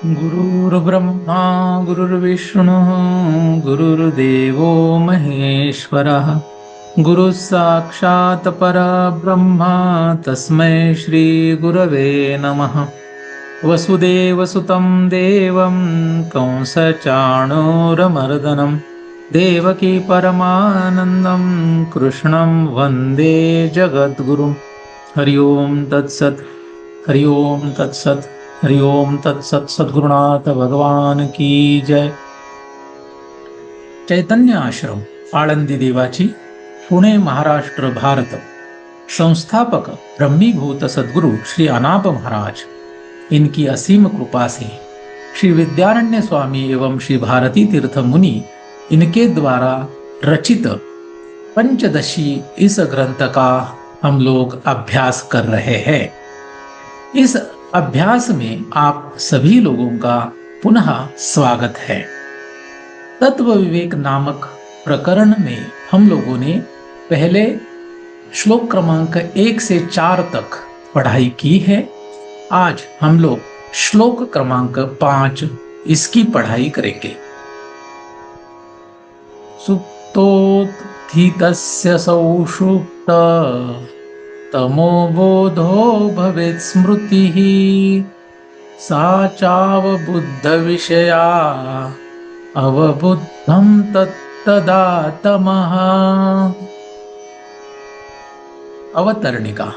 गुरुर्ब्रह्मा गुरुर्विष्णुः गुरुर्देवो महेश्वरः गुरुः साक्षात् परब्रह्म तस्मै श्री गुरवे नमः। वसुदेवसुतं देवं कंसचाणूरमर्दनं देवकी परमानन्दं कृष्णं वन्दे जगद्गुरुं। हरि ओम तत्सत्। हरि ओम तत्सत्। हरि ओम तत्सत्। सद्गुरुनाथ भगवान की जय। चैतन्य आश्रम आळंदी देवाची, पुणे महाराष्ट्र भारत। संस्थापक ब्रह्मीभूत सद्गुरु श्री अनाप महाराज, इनकी असीम कृपा से श्री विद्यारण्य स्वामी एवं श्री भारती तीर्थ मुनि इनके द्वारा रचित पंचदशी इस ग्रंथ का हम लोग अभ्यास कर रहे हैं। इस अभ्यास में आप सभी लोगों का पुनः स्वागत है। तत्व विवेक नामक प्रकरण में हम लोगों ने पहले श्लोक क्रमांक 1 से 4 तक पढ़ाई की है। आज हम लोग श्लोक क्रमांक 5 इसकी पढ़ाई करेंगे। सुप्तोत्थितस्य सौषुप्त तमो बोधो भवेत् स्मृतिः सा चावबुद्ध विषया अवबुद्धं तत्तदा तमः। अवतरणिका।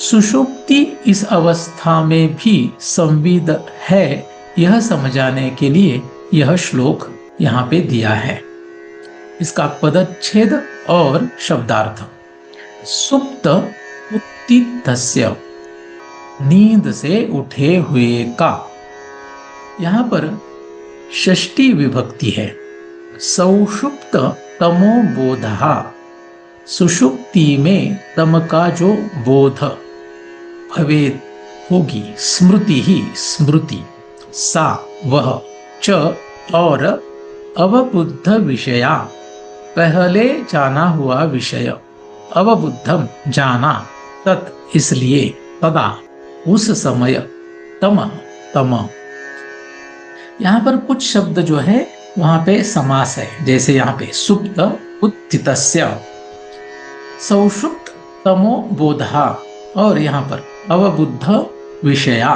सुषुप्ति इस अवस्था में भी संविद है, यह समझाने के लिए यह श्लोक यहाँ पे दिया है। इसका पदच्छेद और शब्दार्थ। सुप्त उत्थितस्य, नींद से उठे हुए का। यहां पर षष्ठी विभक्ति है। सौषुप्त तमो बोधः, सुषुप्ति में तम का जो बोध भवेत् होगी, स्मृति ही स्मृति, सा वह, च और अवबुद्ध विषया पहले जाना हुआ विषय, अवबुद्धम जाना, तत् इसलिए, तदा उस समय, तम तम। यहां पर कुछ शब्द जो है वहां पे समास है, जैसे यहां पे सुप्त उत्थितस्य, सौषुप्त तमो बोधा, और यहां पर अवबुद्ध विषया।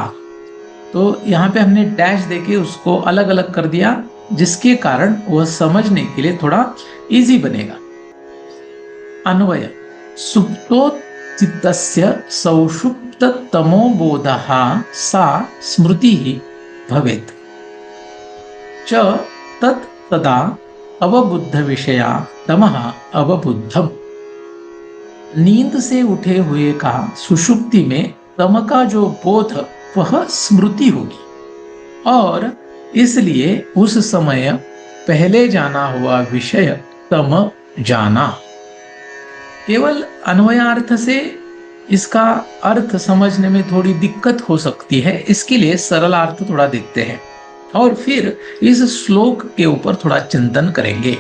तो यहां पे हमने डैश देके उसको अलग अलग कर दिया, जिसके कारण वह समझने के लिए थोड़ा इजी बनेगा। अन्वय। सुप्तोत्थितस्य सौषुप्ततमो बोधः सा स्मृतिः भवेत् च तत् तदा अवबुद्ध विषया तमः अवबुद्धम। नींद से उठे हुए का सुषुप्ति में तम का जो बोध वह स्मृति होगी, और इसलिए उस समय पहले जाना हुआ विषय तम जाना। केवल अन्वयार्थ से इसका अर्थ समझने में थोड़ी दिक्कत हो सकती है, इसके लिए सरल अर्थ थोड़ा देखते हैं और फिर इस श्लोक के ऊपर थोड़ा चिंतन करेंगे।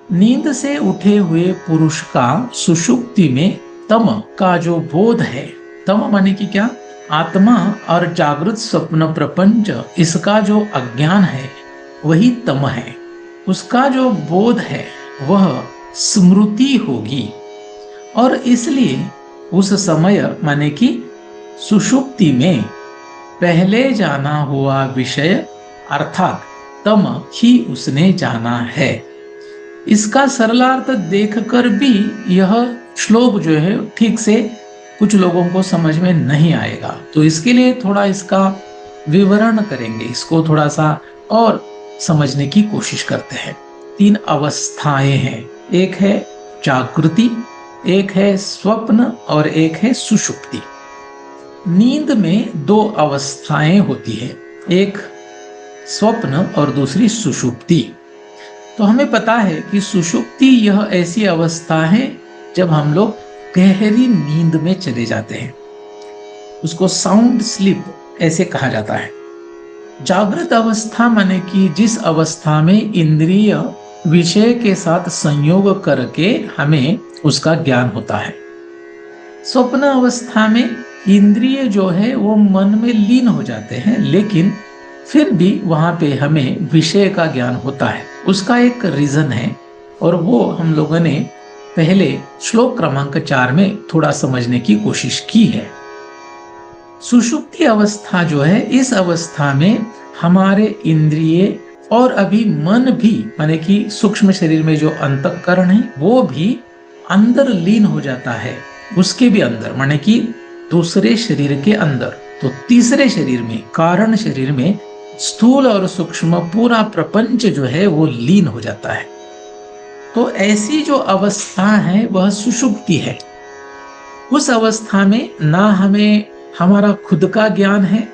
नींद से उठे हुए पुरुष का सुषुप्ति में तम का जो बोध है, तम माने कि क्या, आत्मा और जागृत स्वप्न प्रपंच, इसका जो अज्ञान है वही तम है। उसका जो बोध है वह स्मृति होगी, और इसलिए उस समय माने कि सुषुप्ति में पहले जाना हुआ विषय अर्थात तम ही उसने जाना है। इसका सरलार्थ देखकर भी यह श्लोक जो है ठीक से कुछ लोगों को समझ में नहीं आएगा, तो इसके लिए थोड़ा इसका विवरण करेंगे, इसको थोड़ा सा और समझने की कोशिश करते हैं। 3 अवस्थाएं हैं, एक है जागृति, एक है स्वप्न और एक है सुषुप्ति। नींद में 2 अवस्थाएं होती है, एक स्वप्न और दूसरी सुषुप्ति। तो हमें पता है कि सुषुप्ति यह ऐसी अवस्था है जब हम लोग गहरी नींद में चले जाते हैं, उसको साउंड स्लीप ऐसे कहा जाता है। जागृत अवस्था माने कि जिस अवस्था में इंद्रिय विषय के साथ संयोग करके हमें उसका ज्ञान होता है। स्वप्न अवस्था में इंद्रिय जो है वो मन में लीन हो जाते हैं, लेकिन फिर भी वहां पे हमें विषय का ज्ञान होता है। उसका एक रीजन है, और वो हम लोगों ने पहले श्लोक क्रमांक 4 में थोड़ा समझने की कोशिश की है। सुषुप्ति अवस्था जो है, इस अवस्था में हमारे इंद्रिय और अभी मन भी, माने कि सूक्ष्म शरीर में जो अंतःकरण है वो भी अंदर लीन हो जाता है, उसके भी अंदर, माने कि दूसरे शरीर के अंदर। तो तीसरे शरीर में, कारण शरीर में स्थूल और सूक्ष्म पूरा प्रपंच जो है वो लीन हो जाता है। तो ऐसी जो अवस्था है वह सुषुप्ति है। उस अवस्था में ना हमें हमारा खुद का ज्ञान है,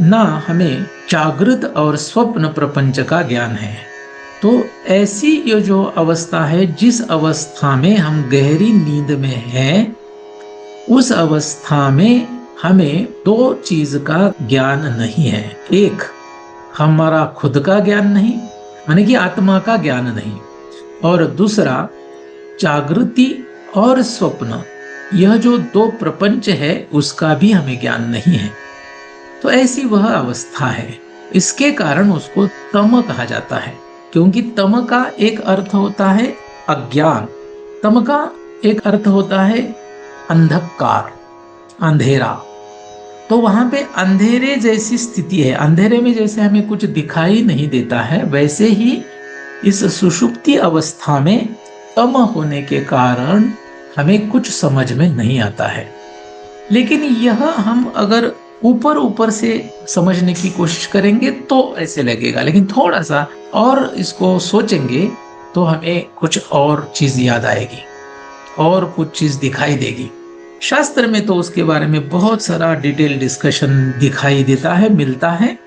ना हमें जागृत और स्वप्न प्रपंच का ज्ञान है। तो ऐसी ये जो अवस्था है, जिस अवस्था में हम गहरी नींद में हैं, उस अवस्था में हमें दो चीज का ज्ञान नहीं है। एक, हमारा खुद का ज्ञान नहीं, माने कि आत्मा का ज्ञान नहीं, और दूसरा जागृति और स्वप्न, यह जो दो प्रपंच है उसका भी हमें ज्ञान नहीं है। तो ऐसी वह अवस्था है। इसके कारण उसको तम कहा जाता है, क्योंकि तम का एक अर्थ होता है अज्ञान, तम का एक अर्थ होता है अंधकार, अंधेरा। तो वहां पे अंधेरे जैसी स्थिति है। अंधेरे में जैसे हमें कुछ दिखाई नहीं देता है, वैसे ही इस सुषुप्ति अवस्था में तम होने के कारण हमें कुछ समझ में नहीं आता है। लेकिन यह हम अगर ऊपर ऊपर से समझने की कोशिश करेंगे तो ऐसे लगेगा, लेकिन थोड़ा सा और इसको सोचेंगे तो हमें कुछ और चीज याद आएगी और कुछ चीज दिखाई देगी। शास्त्र में तो उसके बारे में बहुत सारा डिटेल डिस्कशन दिखाई देता है, मिलता है।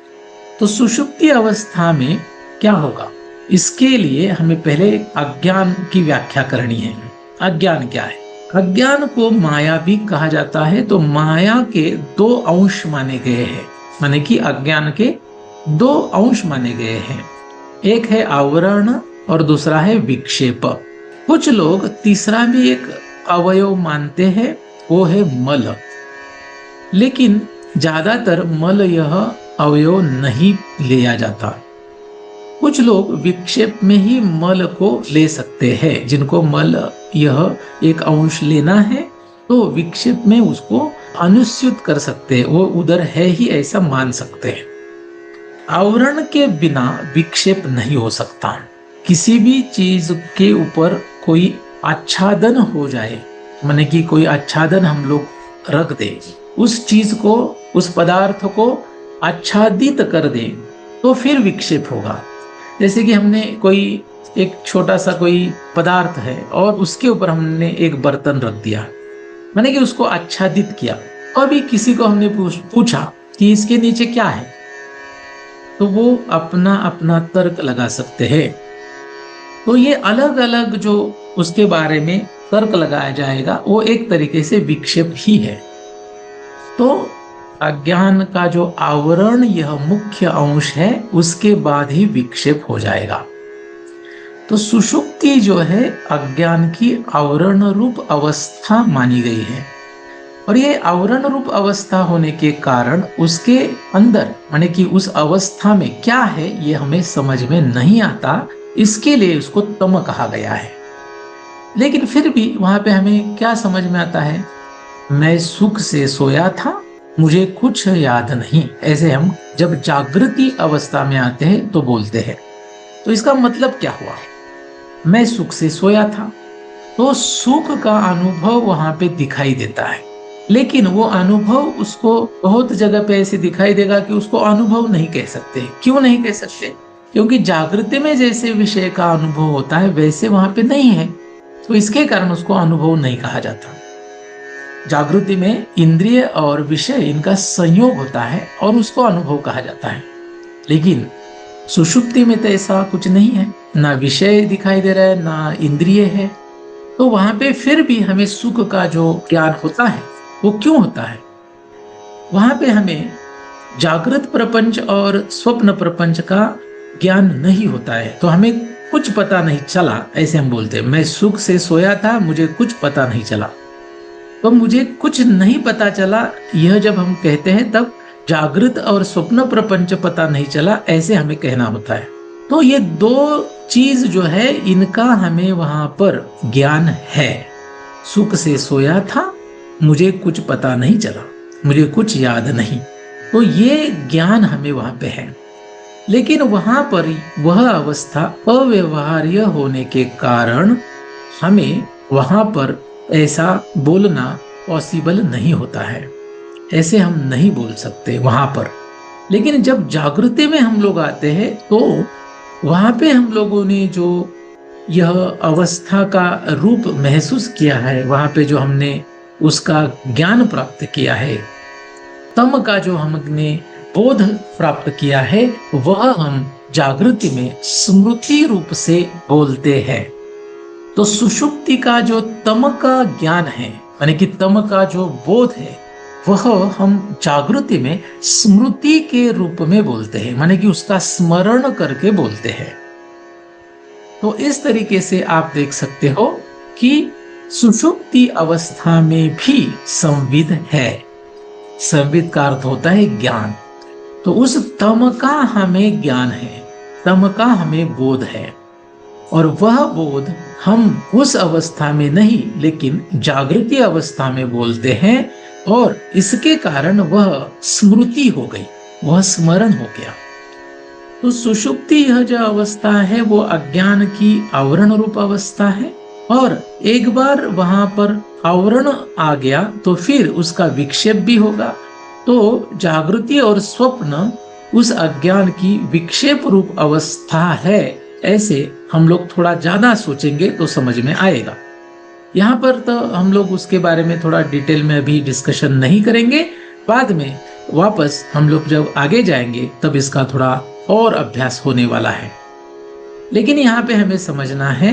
तो सुषुप्ति अवस्था में क्या होगा, इसके लिए हमें पहले अज्ञान की व्याख्या करनी है। अज्ञान क्या है? अज्ञान को माया भी कहा जाता है। तो माया के दो अंश माने गए हैं, माने कि अज्ञान के दो अंश माने गए हैं। एक है आवरण और दूसरा है विक्षेप। कुछ लोग तीसरा भी एक अवयव मानते हैं, वो है मल। लेकिन ज्यादातर मल यह अवयव नहीं लिया जाता। कुछ लोग विक्षेप में ही मल को ले सकते हैं। जिनको मल यह एक अंश लेना है तो विक्षेप में उसको अनुस्यूत कर सकते हैं, वो उधर है ही ऐसा मान सकते हैं। आवरण के बिना विक्षेप नहीं हो सकता। किसी भी चीज के ऊपर कोई आच्छादन हो जाए, माने कि कोई आच्छादन हम लोग रख दे, उस चीज को, उस पदार्थ को आच्छादित कर दे, तो फिर विक्षेप होगा। जैसे कि हमने कोई एक छोटा सा कोई पदार्थ है और उसके ऊपर हमने एक बर्तन रख दिया, माने कि उसको आच्छादित किया। अभी किसी को हमने पूछा कि इसके नीचे क्या है, तो वो अपना अपना तर्क लगा सकते हैं। तो ये अलग अलग जो उसके बारे में तर्क लगाया जाएगा, वो एक तरीके से विक्षेप ही है। तो अज्ञान का जो आवरण, यह मुख्य अंश है, उसके बाद ही विक्षेप हो जाएगा। तो सुषुप्ति जो है अज्ञान की आवरण रूप अवस्था मानी गई है, और ये आवरण रूप अवस्था होने के कारण उसके अंदर, माने कि उस अवस्था में क्या है ये हमें समझ में नहीं आता, इसके लिए उसको तम कहा गया है। लेकिन फिर भी वहां पे हमें क्या समझ में आता है, मैं सुख से सोया था, मुझे कुछ याद नहीं, ऐसे हम जब जागृति अवस्था में आते हैं तो बोलते हैं। तो इसका मतलब क्या हुआ, मैं सुख से सोया था, तो सुख का अनुभव वहां पे दिखाई देता है। लेकिन वो अनुभव उसको बहुत जगह पे ऐसे दिखाई देगा कि उसको अनुभव नहीं कह सकते। क्यों नहीं कह सकते? क्योंकि जागृति में जैसे विषय का अनुभव होता है वैसे वहां पे नहीं है, तो इसके कारण उसको अनुभव नहीं कहा जाता। जागृति में इंद्रिय और विषय इनका संयोग होता है और उसको अनुभव कहा जाता है। लेकिन सुषुप्ति में तो ऐसा कुछ नहीं है, ना विषय दिखाई दे रहा है ना इंद्रिय है। तो वहां पे फिर भी हमें सुख का जो ज्ञान होता है वो क्यों होता है? वहां पे हमें जागृत प्रपंच और स्वप्न प्रपंच का ज्ञान नहीं होता है, तो हमें कुछ पता नहीं चला, ऐसे हम बोलते हैं। मैं सुख से सोया था, मुझे कुछ पता नहीं चला। तो मुझे कुछ नहीं पता चला, यह जब हम कहते हैं तब जागृत और स्वप्न प्रपंच पता नहीं चला, ऐसे हमें कहना होता है। तो ये दो चीज जो है इनका हमें वहां पर ज्ञान है। सुख से सोया था, मुझे कुछ पता नहीं चला, मुझे कुछ याद नहीं, तो ये ज्ञान हमें वहां पे है। लेकिन वहां पर वह अवस्था अव्यवहार्य होने के कारण हमें वहां पर ऐसा बोलना पॉसिबल नहीं होता है, ऐसे हम नहीं बोल सकते वहां पर। लेकिन जब जागृति में हम लोग आते हैं तो वहां पे हम लोगों ने जो यह अवस्था का रूप महसूस किया है, वहां पे जो हमने उसका ज्ञान प्राप्त किया है, तम का जो हमने बोध प्राप्त किया है, वह हम जागृति में स्मृति रूप से बोलते हैं। तो सुषुप्ति का जो तम का ज्ञान है, यानी कि तम का जो बोध है, वह हम जागृति में स्मृति के रूप में बोलते हैं, माने कि उसका स्मरण करके बोलते हैं। तो इस तरीके से आप देख सकते हो कि सुषुप्ति अवस्था में भी संविद है। संविद का अर्थ होता है ज्ञान। तो उस तम का हमें ज्ञान है, तम का हमें बोध है, और वह बोध हम उस अवस्था में नहीं लेकिन जागृति अवस्था में बोलते हैं, और इसके कारण वह स्मृति हो गई, वह स्मरण हो गया। तो सुषुप्ति यह जो अवस्था है वो अज्ञान की आवरण रूप अवस्था है, और एक बार वहां पर आवरण आ गया तो फिर उसका विक्षेप भी होगा। तो जागृति और स्वप्न उस अज्ञान की विक्षेप रूप अवस्था है, ऐसे हम लोग थोड़ा ज्यादा सोचेंगे तो समझ में आएगा। यहाँ पर तो हम लोग उसके बारे में थोड़ा डिटेल में अभी डिस्कशन नहीं करेंगे, बाद में वापस हम लोग जब आगे जाएंगे तब इसका थोड़ा और अभ्यास होने वाला है। लेकिन यहाँ पे हमें समझना है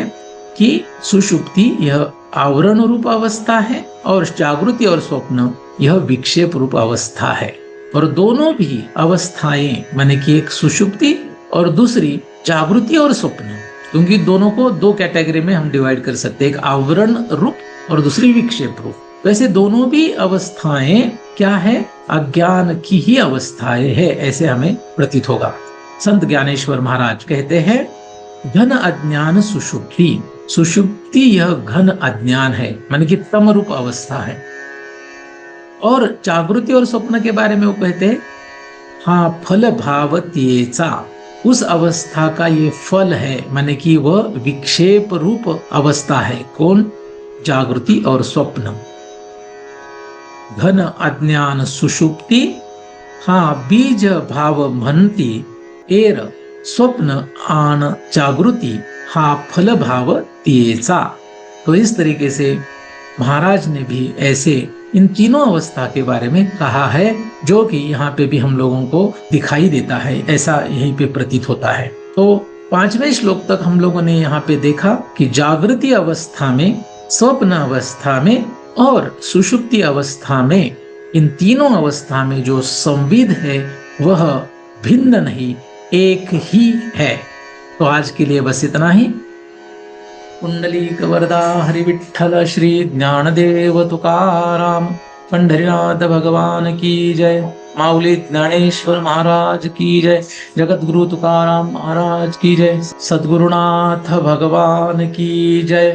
कि सुषुप्ति यह आवरण रूप अवस्था है और जागृति और स्वप्न यह विक्षेप रूप अवस्था है। और दोनों भी अवस्थाएं, माने कि एक सुषुप्ति और दूसरी जागृति और स्वप्न, क्योंकि दोनों को दो कैटेगरी में हम डिवाइड कर सकते हैं, एक आवरण रूप और दूसरी विक्षेप रूप। वैसे दोनों भी अवस्थाएं क्या है, अज्ञान की ही अवस्थाएं है, ऐसे हमें प्रतीत होगा। संत ज्ञानेश्वर महाराज कहते हैं, घन अज्ञान सुषुप्ति, सुषुप्ति यह घन अज्ञान है, माने कि तम रूप अवस्था है। और जागृति और स्वप्न के बारे में वो कहते हैं, हाँ फल भावत्येचा, उस अवस्था का ये फल है, माने कि वह विक्षेप रूप अवस्था है। कौन? जागृति और स्वप्न। घन अज्ञान सुषुप्ति, हाँ बीज भाव भन्ति एर स्वप्न आन जागृति, हाँ फल भाव त्येचा। तो इस तरीके से महाराज ने भी ऐसे इन तीनों अवस्था के बारे में कहा है, जो कि यहाँ पे भी हम लोगों को दिखाई देता है, ऐसा यहीं पे प्रतीत होता है। तो 5वें श्लोक तक हम लोगों ने यहाँ पे देखा कि जागृति अवस्था में, स्वप्न अवस्था में और सुषुप्ति अवस्था में, इन तीनों अवस्था में जो संविद है वह भिन्न नहीं, एक ही है। तो आज के लिए बस इतना ही। कुंडलीक वरदा हरि विठ्ठल श्री ज्ञानदेव तुकाराम पंढरीनाथ भगवान की जय। माऊली ज्ञानेश्वर महाराज की जय। जगत गुरु तुकाराम महाराज की जय। सद्गुरुनाथ भगवान की जय।